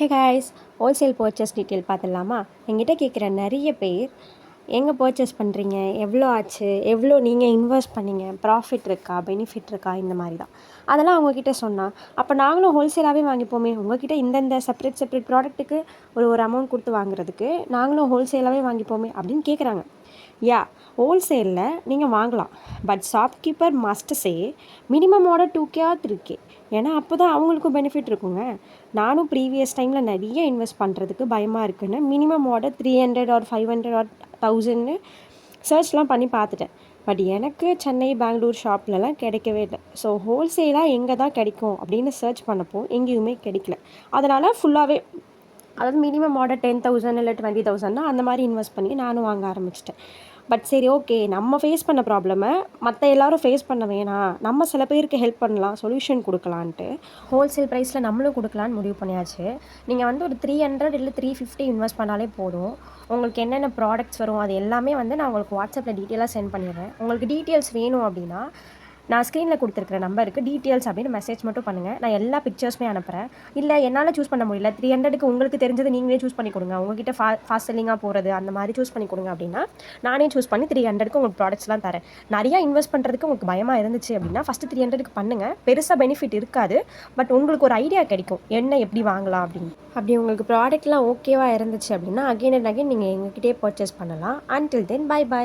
Hey guys, wholesale purchase detail பார்த்துடலாமா? என்கிட்ட கேட்குற நிறைய பேர் எங்கே பர்ச்சேஸ் பண்ணுறீங்க, எவ்வளோ ஆச்சு, எவ்வளோ நீங்கள் இன்வெஸ்ட் பண்ணீங்க, ப்ராஃபிட் இருக்கா, பெனிஃபிட் இருக்கா, இந்த மாதிரி தான். அதெல்லாம் அவங்கக்கிட்ட சொன்னால் அப்போ நாங்களும் ஹோல்சேலாகவே வாங்கிப்போமே, உங்கள்கிட்ட இந்தந்த செப்பரேட் ப்ராடக்ட்டுக்கு ஒரு அமௌண்ட் கொடுத்து வாங்குறதுக்கு நாங்களும் ஹோல்சேலாகவே வாங்கிப்போமே அப்படின்னு கேட்குறாங்க. யா, ஹோல்சேலில் நீங்கள் வாங்கலாம். But shopkeeper must say minimum order 2K or 3K. ஏன்னா அப்போ தான் அவங்களுக்கும் பெனிஃபிட் இருக்குங்க. நானும் ப்ரீவியஸ் டைமில் நிறைய இன்வெஸ்ட் பண்ணுறதுக்கு பயமாக இருக்குன்னு மினிமம் ஆர்டர் 300 ஆர் 500 ஆர் 1000 சர்ச்லாம் பண்ணி பார்த்துட்டேன். பட் எனக்கு சென்னை, பெங்களூர் ஷாப்லலாம் கிடைக்கவே இல்லை. ஸோ ஹோல்சேலாக எங்கே தான் கிடைக்கும் அப்படின்னு சர்ச் பண்ணப்போ எங்கேயுமே கிடைக்கல. அதனால் ஃபுல்லாகவே, அதாவது மினிமம் ஆர்டர் 10,000 இல்லை 20,000 அந்த மாதிரி இன்வெஸ்ட் பண்ணி நானும் வாங்க ஆரம்பிச்சிட்டேன். பட் சரி, ஓகே, நம்ம ஃபேஸ் பண்ண ப்ராப்ளமை மற்ற எல்லோரும் ஃபேஸ் பண்ண வேணாம், நம்ம சில பேருக்கு ஹெல்ப் பண்ணலாம், சொல்யூஷன் கொடுக்கலான்ட்டு ஹோல்சேல் ப்ரைஸில் நம்மளும் கொடுக்கலான்னு முடிவு பண்ணியாச்சு. நீங்கள் ஒரு 300 இல்லை 350 இன்வெஸ்ட் பண்ணாலே போதும். உங்களுக்கு என்னென்ன ப்ராடக்ட்ஸ் வரும் அது எல்லாமே நான் உங்களுக்கு வாட்ஸ்அப்பில் டீட்டெயிலாக சென்ட் பண்ணிடுறேன். உங்களுக்கு டீட்டெயில்ஸ் வேணும் அப்படின்னா நான் ஸ்க்ரீனில் கொடுத்துருக்குற நம்பருக்கு டீட்டெயில்ஸ் அப்படின்னு மெசேஜ் மட்டும் பண்ணுங்கள். நான் எல்லா பிக்சர்ஸுமே அனுப்புகிறேன். இல்லை என்னால் சூஸ் பண்ண முடியல, 300க்கு உங்களுக்கு தெரிஞ்சது நீங்களே சூஸ் பண்ணி கொடுங்க, உங்கள்கிட்ட ஃபாஸ்ட் செல்லிங்காக போகிறது அந்த மாதிரி சூஸ் பண்ணி கொடுங்க அப்படின்னா நானே சூஸ் பண்ணி 300க்கு உங்களுக்கு ப்ராடக்ட்ஸ்லாம் தரேன். நிறையா இன்வெஸ்ட் பண்ணுறதுக்கு உங்களுக்கு பயமாக இருந்துச்சு அப்படின்னா ஃபஸ்ட்டு 300க்கு பண்ணுங்கள். பெருசாக பெனிஃபிட் இருக்காது, பட் உங்களுக்கு ஒரு ஐடியா கிடைக்கும் என்ன எப்படி வாங்கலாம் அப்படின்னு. அப்படி உங்களுக்கு ப்ராடக்ட்லாம் ஓகேவாக இருந்துச்சு அப்படின்னா அகைன் அண்ட் அகைன் நீங்கள் எங்ககிட்டே பர்ச்சேஸ் பண்ணலாம். Until then by.